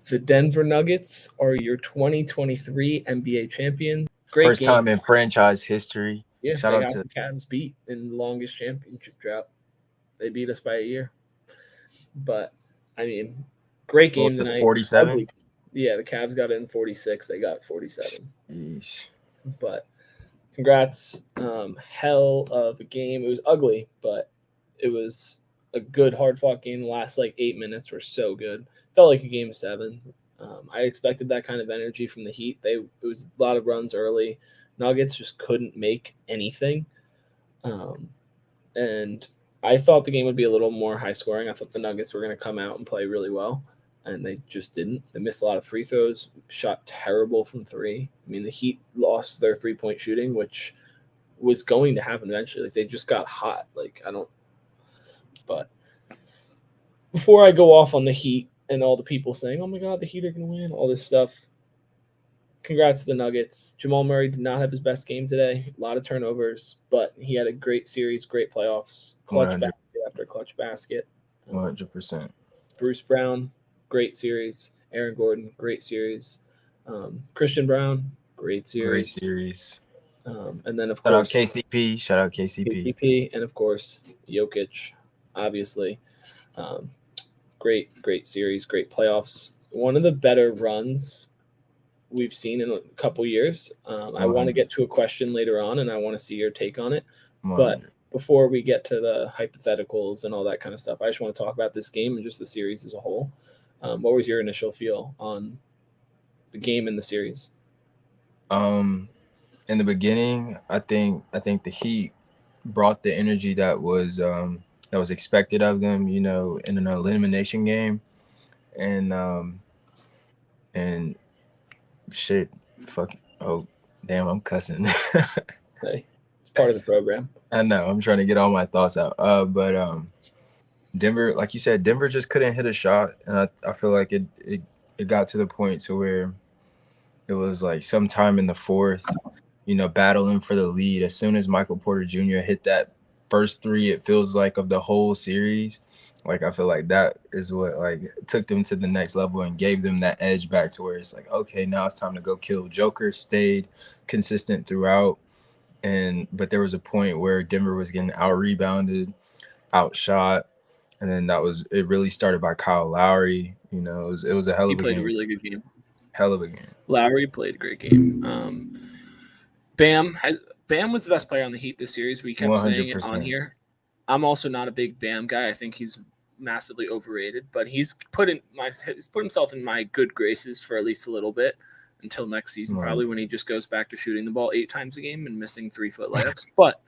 The Denver Nuggets are your 2023 NBA champion. Great First game. time in franchise history. Yeah, Shout they out got to the Cavs beat in the longest championship drought. They beat us by a year. But, I mean, great what game was it, tonight. 47. Ugly. Yeah, the Cavs got it in 46. They got 47. Yeesh. But congrats. Hell of a game. It was ugly, but it was a good, hard fought game. The last like 8 minutes were so good. Felt like a game seven. I expected that kind of energy from the Heat. It was a lot of runs early. Nuggets just couldn't make anything. And I thought the game would be a little more high scoring. I thought the Nuggets were going to come out and play really well, and they just didn't. They missed a lot of free throws, shot terrible from three. I mean, the Heat lost their 3-point shooting, which was going to happen eventually. Like, they just got hot. Like, I don't. But before I go off on the Heat and all the people saying, "Oh my God, the Heat are going to win," all this stuff. Congrats to the Nuggets. Jamal Murray did not have his best game today. A lot of turnovers, but he had a great series, great playoffs, clutch 100. basket after clutch basket. 100%. Bruce Brown, great series. Aaron Gordon, great series. Christian Brown, great Great series. series. And then, of Shout out course, KCP. Shout out KCP. KCP, and of course, Jokic, obviously. Um, great series, great playoffs. One of the better runs we've seen in a couple years. I want to get to a question later on, and I want to see your take on it. 100. But before we get to the hypotheticals and all that kind of stuff, I just want to talk about this game and just the series as a whole. What was your initial feel on the game and the series? In the beginning, I think the Heat brought the energy that was expected of them, in an elimination game, and shit, fuck, oh damn, I'm cussing. Hey, it's part of the program. I know, I'm trying to get all my thoughts out. But Denver, like you said, Denver just couldn't hit a shot, and I feel like it got to the point to where it was like sometime in the fourth, battling for the lead. As soon as Michael Porter Jr. hit that first three, it feels like, of the whole series. Like, I feel like that is what like took them to the next level and gave them that edge back to where it's like, okay, now it's time to go kill. Joker stayed consistent throughout, but there was a point where Denver was getting out rebounded, outshot, and then it really started by Kyle Lowry. It was a hell He of a played game. a really good game. Hell of a game. Lowry played a great game. Bam was the best player on the Heat this series. We kept saying it on 100%. here. I'm also not a big Bam guy. I think he's massively overrated, but he's put himself in my good graces for at least a little bit until next season, Right. probably when he just goes back to shooting the ball 8 times a game and missing 3-foot layups. But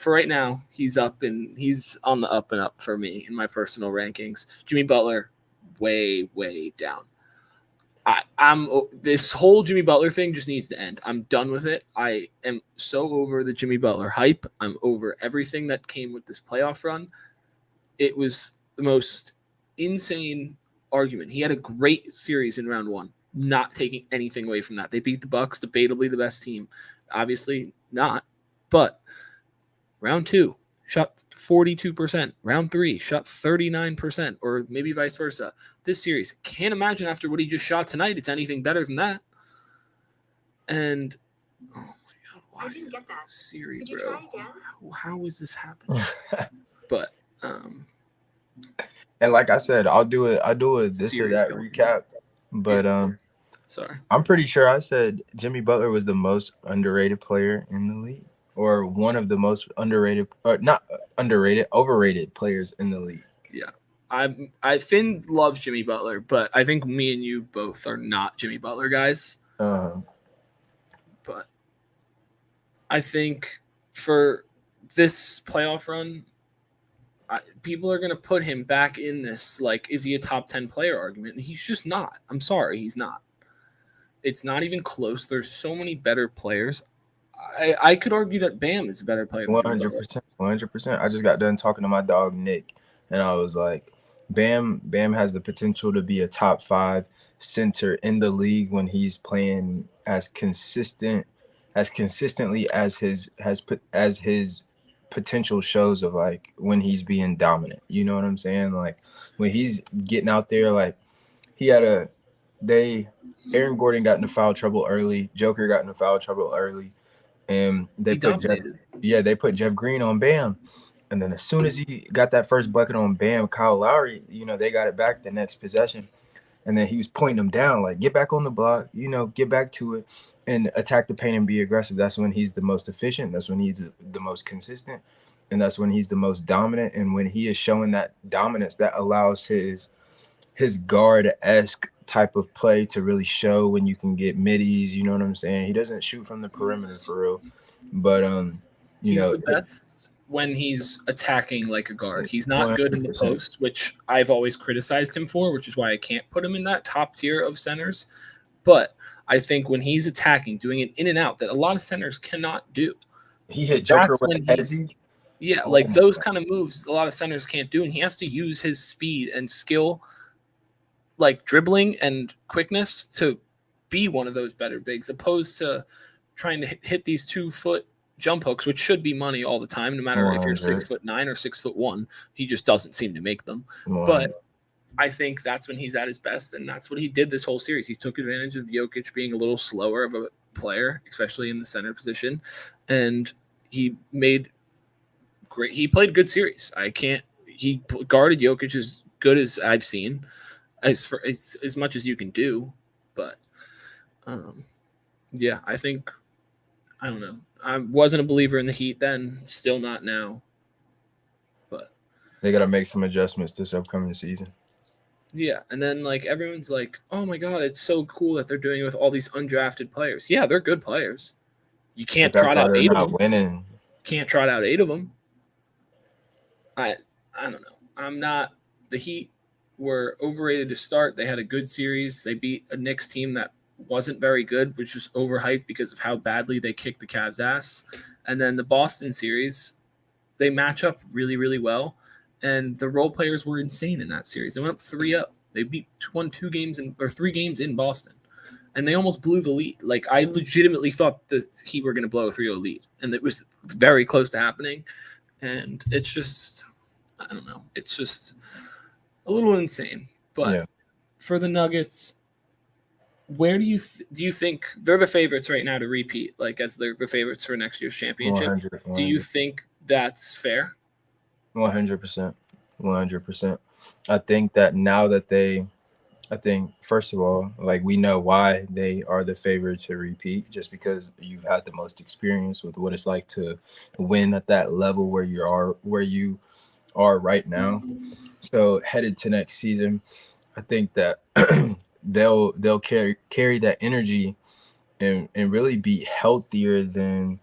for right now, he's on the up and up for me in my personal rankings. Jimmy Butler, way down. I'm this whole Jimmy Butler thing just needs to end. I'm done with it. I am so over the Jimmy Butler hype. I'm over everything that came with this playoff run. It was the most insane argument. He had a great series in round one, not taking anything away from that. They beat the Bucks, debatably the best team. Obviously not, but round two, shot 42%. Round three, shot 39%, or maybe vice versa. This series, can't imagine after what he just shot tonight, it's anything better than that. And oh my God, why I didn't get that Siri, bro? Try again? How is this happening? But and like I said, I'll do it this Siri's or that going. recap. But sorry, I'm pretty sure I said Jimmy Butler was the most underrated player in the league, or one of the most underrated, or not underrated, overrated players in the league. Yeah. Finn loves Jimmy Butler, but I think me and you both are not Jimmy Butler guys. Uh-huh. But I think for this playoff run, people are going to put him back in this, like, is he a top 10 player argument? And he's just not. I'm sorry, he's not. It's not even close. There's so many better players. I could argue that Bam is a better player than 100%. 100%. I just got done talking to my dog Nick, and I was like, Bam has the potential to be a top 5 center in the league when he's playing as consistently as his potential shows of, like, when he's being dominant. You know what I'm saying? Like, when he's getting out there, like, he had Aaron Gordon got into foul trouble early. Joker got into foul trouble early, and He dominated. They put Jeff Green on Bam. And then as soon as he got that first bucket on Bam, Kyle Lowry, they got it back the next possession. And then he was pointing them down, like, get back on the block, get back to it and attack the paint and be aggressive. That's when he's the most efficient. That's when he's the most consistent. And that's when he's the most dominant. And when he is showing that dominance, that allows his guard-esque type of play to really show when you can get middies, you know what I'm saying? He doesn't shoot from the perimeter for real. But He's the best when he's attacking like a guard. He's not good in the 100%. post, which I've always criticized him for, which is why I can't put him in that top tier of centers. But I think when he's attacking, doing it in and out, that a lot of centers cannot do. He hit Joker That's with when a he's hezzy. yeah, Oh like my those God. kind of moves a lot of centers can't do, and he has to use his speed and skill, like dribbling and quickness, to be one of those better bigs, opposed to trying to hit these 2 foot jump hooks, which should be money all the time, no matter if you're 6'9" or 6'1". He just doesn't seem to make them. 100. But I think that's when he's at his best, and that's what he did this whole series. He took advantage of Jokic being a little slower of a player, especially in the center position, and he made great. He played good series. I can't. He guarded Jokic as good as I've seen, as much as you can do. But um, yeah, I don't know. I wasn't a believer in the Heat then, still not now. But They got to make some adjustments this upcoming season. yeah, and then like everyone's like, "Oh my god, it's so cool that they're doing it with all these undrafted players." Yeah, they're good players. You But can't that's trot why out they're 8 of not them. winning. Can't trot out 8 of them. I I don't know. I'm not. The Heat were overrated to start. They had a good series. They beat a Knicks team that wasn't very good, which was overhyped because of how badly they kicked the Cavs' ass. And then the Boston series, they match up really, really well. And the role players were insane in that series. They went up 3-0. They won 2 games or 3 games in Boston, and they almost blew the lead. Like I legitimately thought the Heat were going to blow a 3-0 lead, and it was very close to happening. And it's just, I don't know. It's just a little insane. But Yeah, for the Nuggets, where do you think they're the favorites right now to repeat? Like as they're the favorites for next year's championship. 100, Do you 100, think that's fair? 100%, 100%. I think that now that I think first of all, like we know why they are the favorite to repeat, just because you've had the most experience with what it's like to win at that level where you are right now. So headed to next season, I think that they'll carry that energy and really be healthier than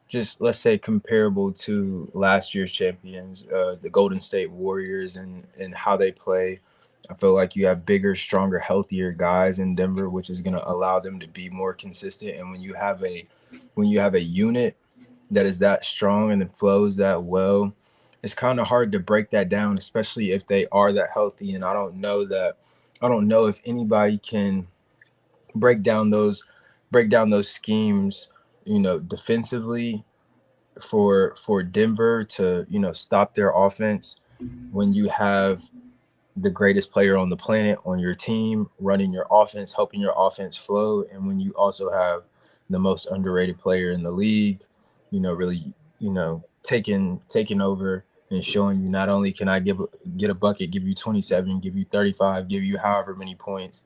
just, let's say, comparable to last year's champions, the Golden State Warriors, and how they play. I feel like you have bigger, stronger, healthier guys in Denver, which is going to allow them to be more consistent. And when you have a unit that is that strong and it flows that well, it's kind of hard to break that down, especially if they are that healthy. And I don't know if anybody can break down those break down those schemes, defensively for Denver to, stop their offense when you have the greatest player on the planet on your team running your offense, helping your offense flow, and when you also have the most underrated player in the league, really, taking over and showing you not only can I get a bucket, give you 27, give you 35, give you however many points,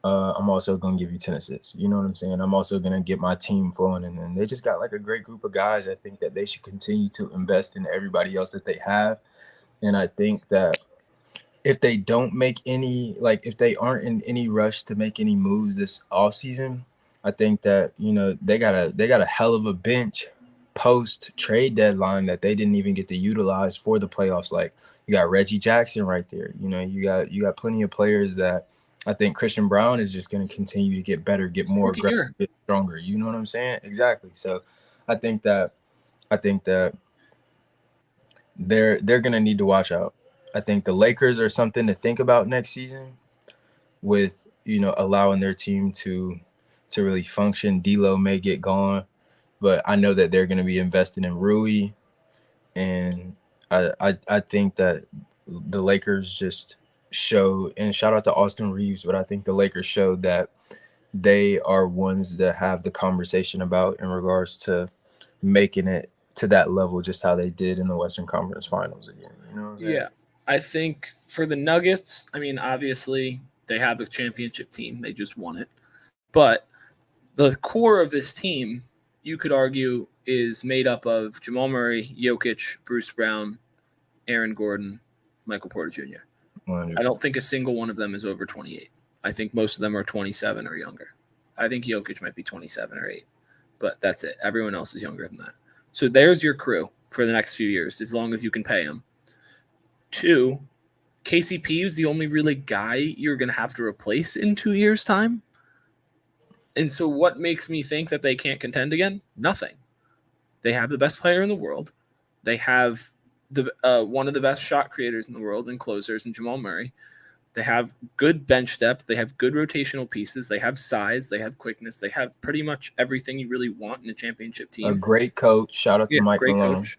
I'm also gonna give you 10 assists. You know what I'm saying? I'm also gonna get my team flowing, and they just got like a great group of guys. I think that they should continue to invest in everybody else that they have, and I think that if they don't make any, like if they aren't in any rush to make any moves this off season, I think that they got a hell of a bench post trade deadline that they didn't even get to utilize for the playoffs. Like you got Reggie Jackson right there. You got plenty of players that I think Christian Brown is just going to continue to get better, get more Rookie aggressive, year. get stronger. You know what I'm saying? Exactly. So I think that I think that they're gonna need to watch out. I think the Lakers are something to think about next season with allowing their team to really function. D'Lo may get gone, but I know that they're going to be investing in Rui, and I think that the Lakers just showed, and shout out to Austin Reeves, but I think the Lakers showed that they are ones that have the conversation about in regards to making it to that level, just how they did in the Western Conference Finals again. You know what I'm saying? Yeah. I think for the Nuggets, I mean, obviously they have a championship team. They just won it. But the core of this team, you could argue, is made up of Jamal Murray, Jokic, Bruce Brown, Aaron Gordon, Michael Porter Jr. I 100. don't think a single one of them is over 28. I think most of them are 27 or younger. I think Jokic might be 27 or 8, but that's it. Everyone else is younger than that. So there's your crew for the next few years, as long as you can pay them. 2, KCP is the only really guy you're going to have to replace in 2 years' time. And so what makes me think that they can't contend again? Nothing. They have the best player in the world. They have the one of the best shot creators in the world and closers in Jamal Murray. They have good bench depth. They have good rotational pieces. They have size. They have quickness. They have pretty much everything you really want in a championship A team. great coach. Shout out to Yeah, Mike great Malone. coach.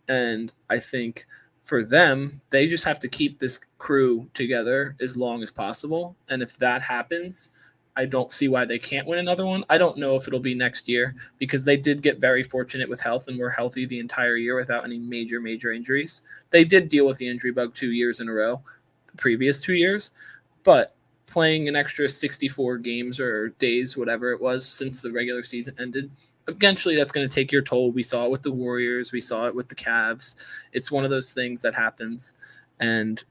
And I think for them, they just have to keep this crew together as long as possible. And if that happens, I don't see why they can't win another one. I don't know if it'll be next year because they did get very fortunate with health and were healthy the entire year without any major injuries. They did deal with the injury bug 2 years in a row, the previous 2 years, but playing an extra 64 games or days, whatever it was, since the regular season ended, eventually that's going to take your toll. We saw it with the Warriors. We saw it with the Cavs. It's one of those things that happens. And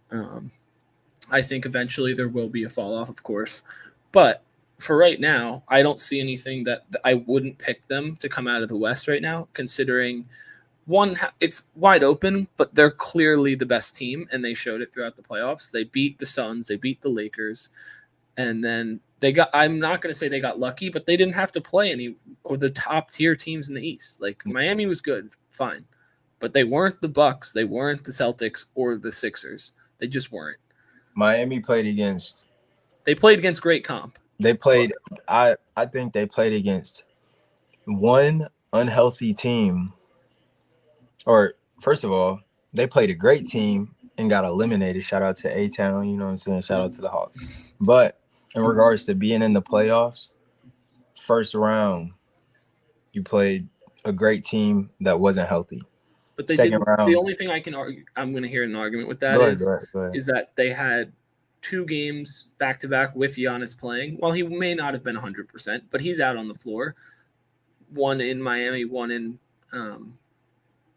I think eventually there will be a fall off, of course. But for right now, I don't see anything that I wouldn't pick them to come out of the West right now, considering one, it's wide open, but they're clearly the best team, and they showed it throughout the playoffs. They beat the Suns, they beat the Lakers, and then they got. I'm not going to say they got lucky, but they didn't have to play any of the top tier teams in the East. Like Miami was good, fine, but they weren't the Bucks, they weren't the Celtics or the Sixers. They just weren't. Miami played against. They played against great comp. They played. I think they played against one unhealthy team. Or first of all, they played a great team and got eliminated. Shout out to A Town. You know what I'm saying? Shout out to the Hawks. But in regards to being in the playoffs, first round, you played a great team that wasn't healthy. But they Second didn't. The round, only thing I can argue, I'm going to hear an argument with that go ahead, go ahead, go ahead. is that they had 2 games back to back with Giannis playing. While he may not have been 100%, but he's out on the floor. One in Miami, one in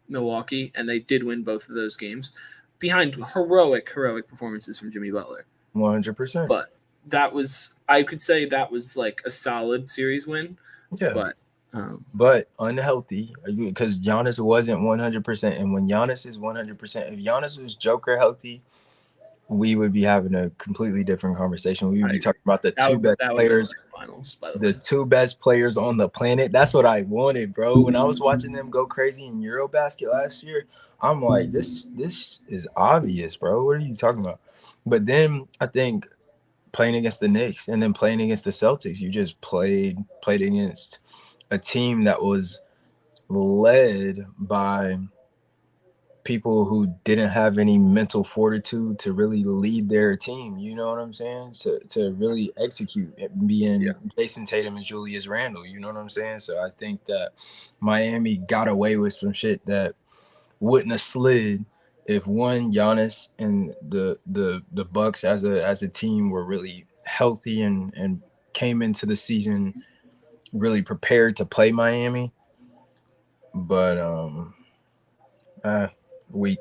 Milwaukee, and they did win both of those games behind heroic performances from Jimmy Butler. 100%. But that was, I could say that was like a solid series win. Yeah. But But unhealthy because Giannis wasn't 100%. And when Giannis is 100%, if Giannis was Joker healthy, we would be having a completely different conversation. We would be talking about the two best players, finals, by the 2 best players on the planet. That's what I wanted, bro. When I was watching them go crazy in Eurobasket last year, I'm like, this is obvious, bro. What are you talking about? But then I think playing against the Knicks and then playing against the Celtics, you just played against a team that was led by people who didn't have any mental fortitude to really lead their team. You know what I'm saying? To really execute it, being Jason Tatum and Julius Randle. You know what I'm saying? So I think that Miami got away with some shit that wouldn't have slid if one Giannis and the Bucks as a team were really healthy and came into the season really prepared to play Miami. But weak.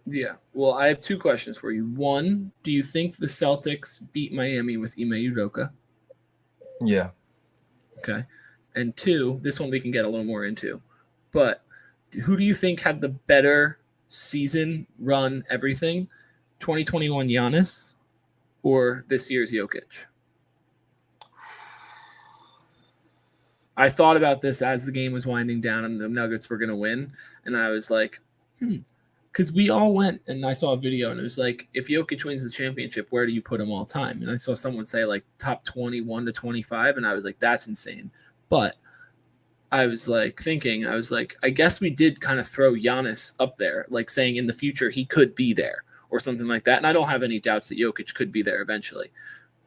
Yeah. Well, I have 2 questions for you. One, do you think the Celtics beat Miami with Ime Udoka? Yeah. Okay. And 2, this one we can get a little more into. But who do you think had the better season, run, everything? 2021 Giannis or this year's Jokic? I thought about this as the game was winding down and the Nuggets were going to win. And I was like, because we all went and I saw a video and it was like, if Jokic wins the championship, where do you put him all time? And I saw someone say like top 21 to 25. And I was like, that's insane. But I was like thinking, I was like, I guess we did kind of throw Giannis up there, like saying in the future he could be there or something like that. And I don't have any doubts that Jokic could be there eventually.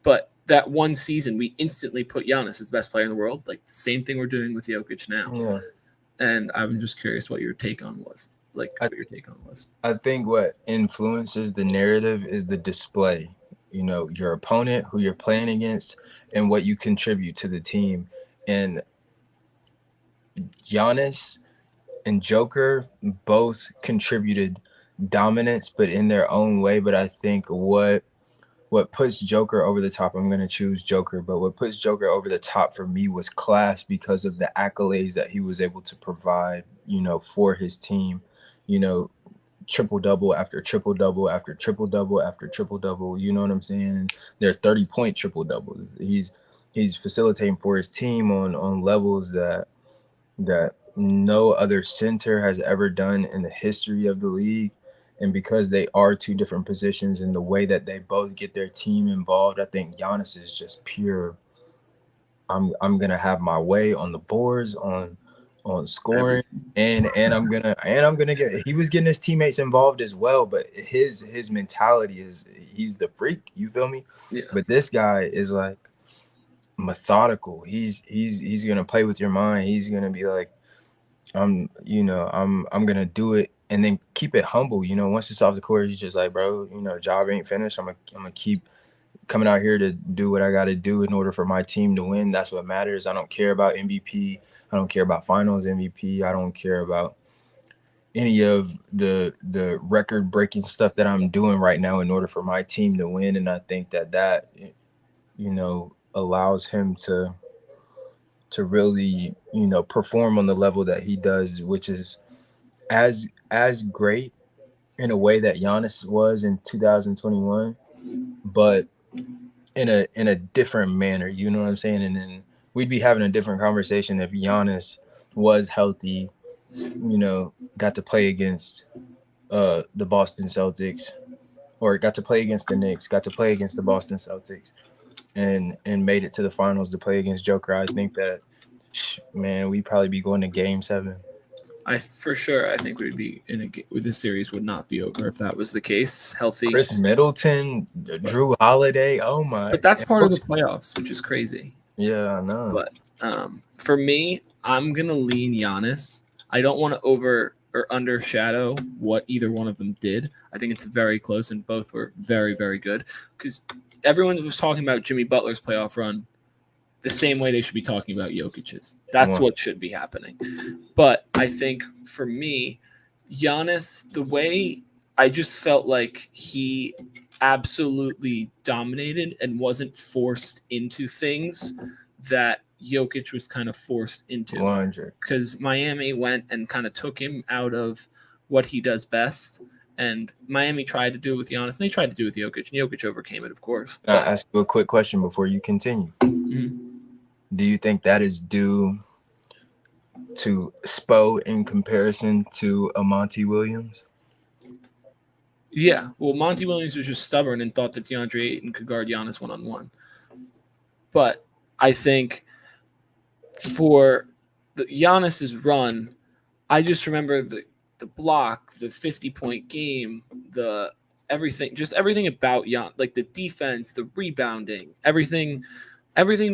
But that one season, we instantly put Giannis as the best player in the world. Like the same thing we're doing with Jokic now. Yeah. And I'm just curious what your take on was. I think what influences the narrative is the display. You know, your opponent, who you're playing against, and what you contribute to the team. And Giannis and Joker both contributed dominance, but in their own way. But I think what puts Joker over the top, I'm going to choose Joker, but what puts Joker over the top for me was class because of the accolades that he was able to provide, you know, for his team. You know, triple double after triple double after triple double after triple double. You know what I'm saying? And they're 30-point triple doubles. He's facilitating for his team on levels that no other center has ever done in the history of the league. And because they are two different positions and the way that they both get their team involved, I think Giannis is just pure. I'm gonna have my way on the boards, on scoring, and I'm gonna get. He was getting his teammates involved as well, but his mentality is he's the freak. You feel me? Yeah. But this guy is like methodical. He's gonna play with your mind. He's gonna be like, I'm gonna do it and then keep it humble. You know, once it's off the court, he's just like, bro, you know, job ain't finished. I'm gonna keep coming out here to do what I got to do in order for my team to win. That's what matters. I don't care about MVP. I don't care about Finals MVP. I don't care about any of the record breaking stuff that I'm doing right now in order for my team to win. And I think that you know allows him to really perform on the level that he does, which is as great in a way that Giannis was in 2021, but in a different manner. You know what I'm saying? And then we'd be having a different conversation if Giannis was healthy, got to play against the Boston Celtics, or got to play against the Knicks, got to play against the Boston Celtics, and made it to the finals to play against Joker. I think that, man, we'd probably be going to Game 7. I think we'd be the series would not be over if that was the case. Healthy. Chris Middleton, Drew Holiday. Oh my! But that's part of the playoffs, which is crazy. Yeah, I know. But for me, I'm gonna lean Giannis. I don't want to over or undershadow what either one of them did. I think it's very close, and both were very, very good. Because everyone was talking about Jimmy Butler's playoff run the same way they should be talking about Jokic's. That's what should be happening. But I think for me, Giannis, the way I just felt like he absolutely dominated and wasn't forced into things that Jokic was kind of forced into. 100. Because Miami went and kind of took him out of what he does best. And Miami tried to do it with Giannis, and they tried to do it with Jokic, and Jokic overcame it, of course. Can I ask you a quick question before you continue? Mm-hmm. Do you think that is due to Spo in comparison to a Monty Williams? Yeah, well, Monty Williams was just stubborn and thought that DeAndre Ayton could guard Giannis one-on-one. But I think for the Giannis's run, I just remember the block, the 50-point game, the everything about Gian, like the defense, the rebounding, everything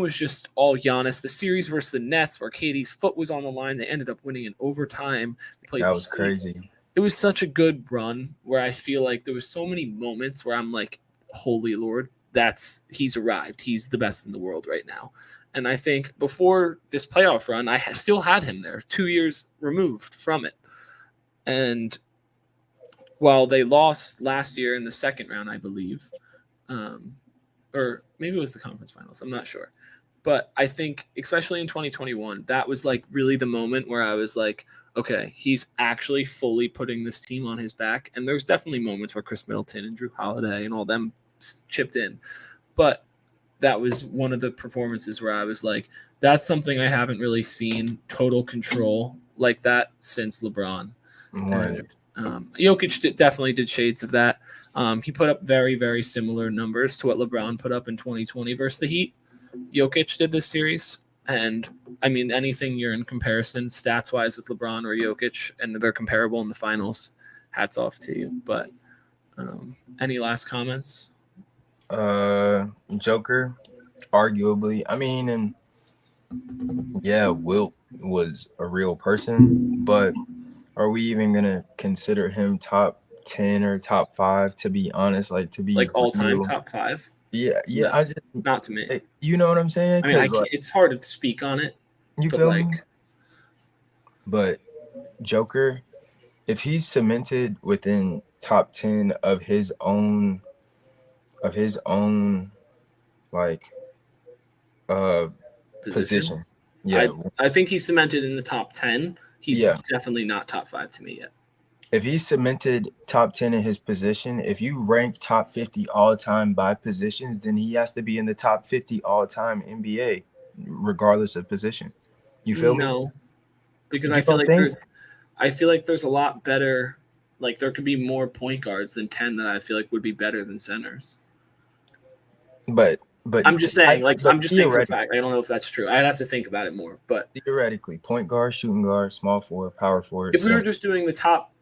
was just all Giannis. The series versus the Nets, where KD's foot was on the line, they ended up winning in overtime. That was crazy. It was such a good run where I feel like there was so many moments where I'm like, holy Lord, he's arrived. He's the best in the world right now. And I think before this playoff run, I still had him there, 2 years removed from it. And while they lost last year in the second round, I believe, or maybe it was the conference finals, I'm not sure. But I think, especially in 2021, that was like really the moment where I was like, okay, he's actually fully putting this team on his back. And there's definitely moments where Chris Middleton and Drew Holiday and all them chipped in. But that was one of the performances where I was like, that's something I haven't really seen, total control like that since LeBron. Right. And Jokic definitely did shades of that. He put up very, very similar numbers to what LeBron put up in 2020 versus the Heat. Jokic did this series. And, I mean, anything you're in comparison stats-wise with LeBron or Jokic, and they're comparable in the finals, hats off to you. But Any last comments? Joker, arguably. I mean, and yeah, Wilt was a real person, but are we even gonna consider him top 10 or top 5? To be honest, like to be Like all time real, top 5? yeah, yeah. No, I just, not to me. you know what I'm saying? I mean, I Because can't, like, it's hard to speak on it, you but feel me? like, But Joker, if he's cemented within top 10 of his own like uh position. position, yeah, I think he's cemented in the top 10. He's yeah. definitely not top 5 to me yet. If he's cemented top 10 in his position, if you rank top 50 all time by positions, then he has to be in the top 50 all time NBA, regardless of position. You feel me? No, because You don't think? I feel like there's a lot better. Like there could be more point guards than 10 that I feel like would be better than centers. But I'm just saying, I'm just saying for a theoretically, fact. I don't know if that's true. I'd have to think about it more. But point guard, shooting guard, small forward, power forward, if we were center. just doing the top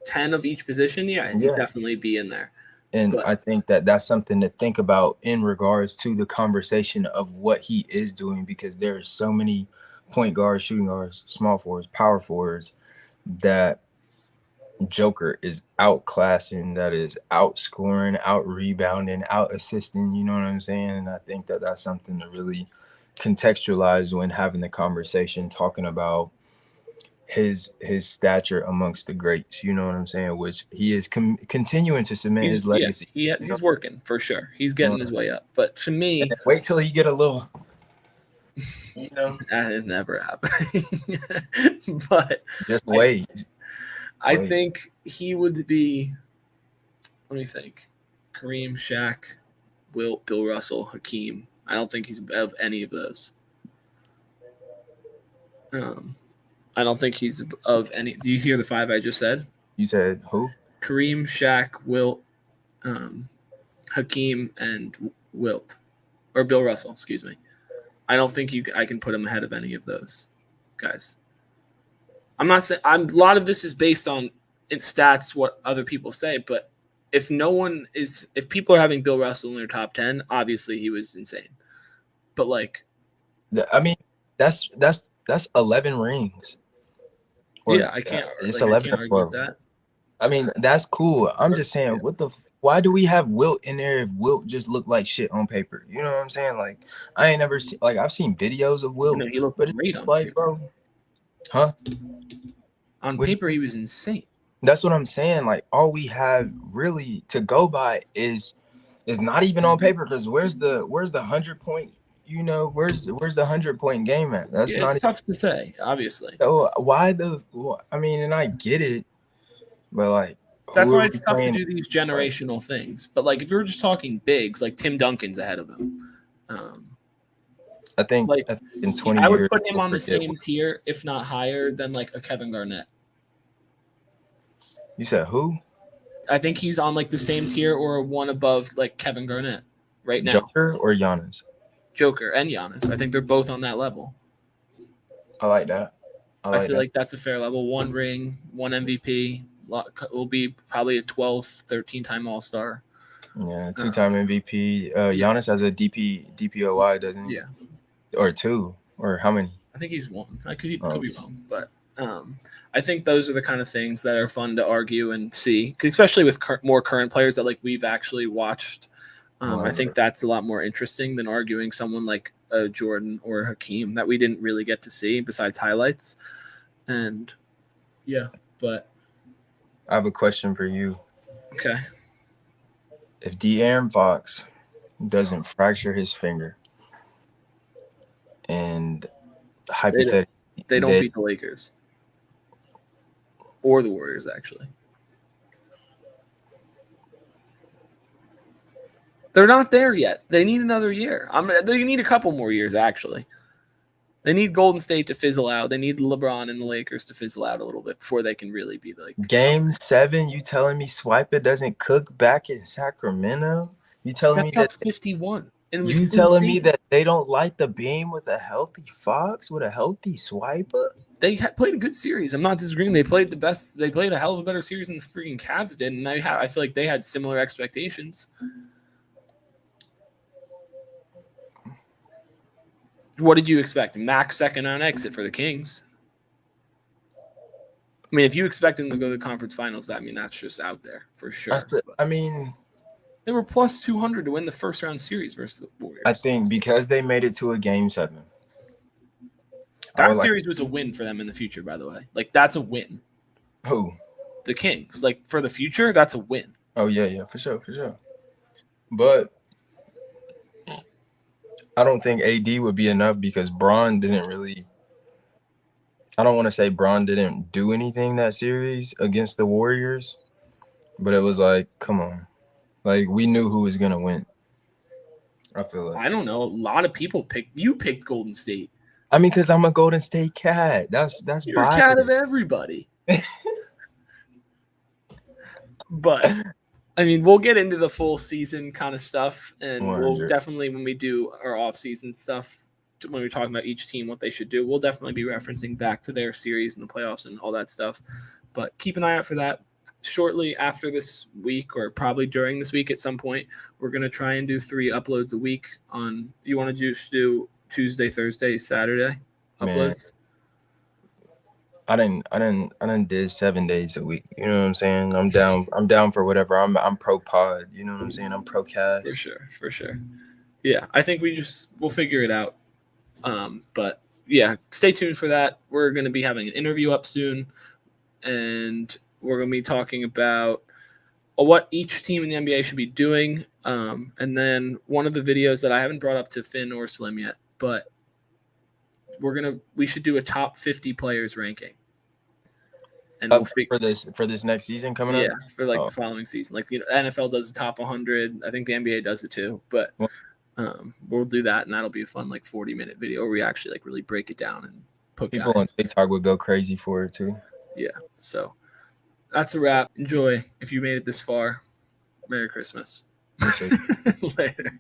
10 of each position, yeah, he'd Yeah. definitely be in there. And But I think that that's something to think about in regards to the conversation of what he is doing, because there are so many point guards, shooting guards, small forwards, power forwards that Joker is outclassing, that is outscoring, out rebounding, out assisting. You know what I'm saying? And I think that that's something to really contextualize when having the conversation, talking about his stature amongst the greats. You know what I'm saying? Which he is continuing to cement his legacy. he's working for sure. He's getting his way up. But to me, Wait till he get a little. You know, it's never happening. But just wait. I think he would be. Let me think. Kareem, Shaq, Wilt, Bill Russell, Hakeem. I don't think he's of any of those. I don't think he's of any. Do you hear the 5 I just said? You said who? Kareem, Shaq, Wilt, Hakeem, and Wilt, or Bill Russell. Excuse me. I don't think I can put him ahead of any of those guys. I'm not saying. A lot of this is based on stats, what other people say, but if people are having Bill Russell in their top 10, obviously he was insane. But like, I mean, that's 11 rings. Yeah, I can't. It's I 11 can't argue with that. I mean, that's cool. I'm just saying, why do we have Wilt in there if Wilt just looked like shit on paper? You know what I'm saying? Like, I ain't never seen, like, I've seen videos of Wilt, He looked but great it's on like, paper. bro, huh? On paper, he was insane. That's what I'm saying. Like, all we have really to go by is not even on paper, because where's the 100-point? You know, where's the 100-point game at? That's not. It's tough to say, obviously. So why I mean, and I get it, but like, that's why it's tough to do these generational things. But like, if you're just talking bigs, like Tim Duncan's ahead of him. I think like in 20 I would years, put him on the same tier, if not higher, than like a Kevin Garnett. You said who? I think he's on like the same tier or one above like Kevin Garnett right now. Joker or Giannis? Joker and Giannis. I think they're both on that level. I like that. I feel like that's a fair level. 1 ring, 1 MVP. Will be probably a 12, 13-time All-Star. Yeah, 2-time MVP. Giannis has a DPOY, doesn't he? Yeah. Or 2, or how many? I think he's 1. I could be wrong, but I think those are the kind of things that are fun to argue and see, especially with more current players that like we've actually watched. I think that's a lot more interesting than arguing someone like Jordan or Hakeem that we didn't really get to see besides highlights. And yeah, but I have a question for you. Okay. If De'Aaron Fox doesn't fracture his finger, and hypothetically they don't beat the Lakers or the Warriors, actually. They're not there yet. They need another year. They need a couple more years, actually. They need Golden State to fizzle out. They need LeBron and the Lakers to fizzle out a little bit before they can really be like. Game 7, you telling me Swiper doesn't cook back in Sacramento? You telling me that 51? You telling me that they don't light the beam with a healthy Fox, with a healthy Swiper? they played a good series. I'm not disagreeing. They played the best. They played a hell of a better series than the freaking Cavs did, and I feel like they had similar expectations. What did you expect? Max second on exit for the Kings. I mean, if you expect them to go to the conference finals, that's just out there for sure. I mean, they were plus 200 to win the first round series versus the Warriors. I think because they made it to a game 7. That series was a win for them in the future, by the way. Like, that's a win. Who? The Kings. Like, for the future, that's a win. Oh, yeah, for sure. But I don't think AD would be enough because Bron didn't really – I don't want to say Bron didn't do anything that series against the Warriors, but it was like, come on. Like, we knew who was going to win. I feel like. I don't know. A lot of people picked Golden State. I mean, because I'm a Golden State cat. That's You're a cat of everybody. But, I mean, we'll get into the full season kind of stuff, and we'll definitely, when we do our off-season stuff, when we're talking about each team, what they should do, we'll definitely be referencing back to their series and the playoffs and all that stuff. But keep an eye out for that. Shortly after this week, or probably during this week at some point, we're going to try and do 3 uploads a week on – you want to just do Tuesday, Thursday, Saturday uploads? I didn't did 7 days a week. You know what I'm saying? I'm down for whatever. I'm pro pod. You know what I'm saying? I'm pro cast. For sure. Yeah, I think we'll figure it out. But yeah, stay tuned for that. We're going to be having an interview up soon, and we're going to be talking about what each team in the NBA should be doing. And then one of the videos that I haven't brought up to Finn or Slim yet, but we should do a top 50 players ranking. And for this next season coming up? Yeah, for the following season. Like, NFL does the top 100. I think the NBA does it too. But we'll do that, and that'll be a fun 40-minute video where we actually really break it down and put people on TikTok would go crazy for it too. Yeah, so that's a wrap. Enjoy. If you made it this far, Merry Christmas. Later.